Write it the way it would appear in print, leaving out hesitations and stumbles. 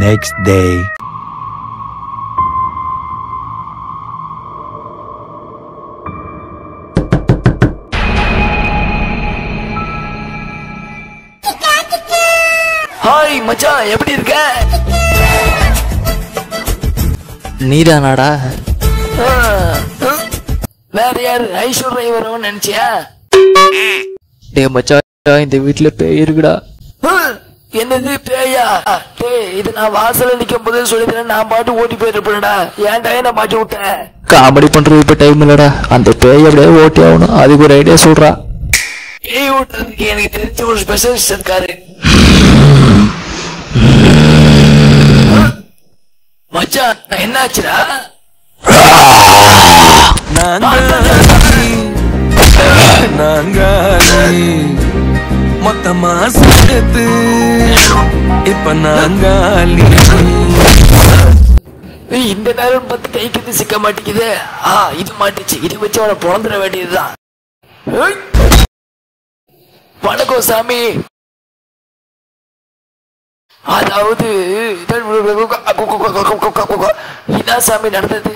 next day. Hi மச்சான், எப்படி இருக்க? நீதானாடா? வேற யாரு? ஐஸ்வர்யா வரும்னு நினைச்சியா? டேய் மச்சான், இந்த வீட்டுல பேய் இருக்குடா. என்னது பேயா? டேய், இது நான் வாசல்ல நிக்கும் போது சொல்லிட்டேன், நான் பாட்டு ஓட்டி போயிருப்பேன்டா. ஏன்டா என்ன மாட்டி விட்டேன்? காமெடி பண்றது இப்ப டைம் இல்லடா. அந்த பேய் அப்படியே ஓட்டி ஆகணும். அதுக்கு ஒரு ஐடியா சொல்றா. பேய் ஓட்டுறதுக்கு எனக்கு தெரிஞ்ச ஒரு ஸ்பெஷலிஸ்ட் இருக்காரு. மச்சான், என்னாச்சுடா? மொத்தமா சேர்த்து இப்ப நாங்காலி. இந்த நேரம் பார்த்து கைக்கு சிக்க மாட்டேங்குது. இது மாட்டுச்சு. இது வச்சு அவனை பொழந்துட வேண்டியதுதான். வணக்கம் சாமி. அதாவது இதான் சாமி நடந்தது.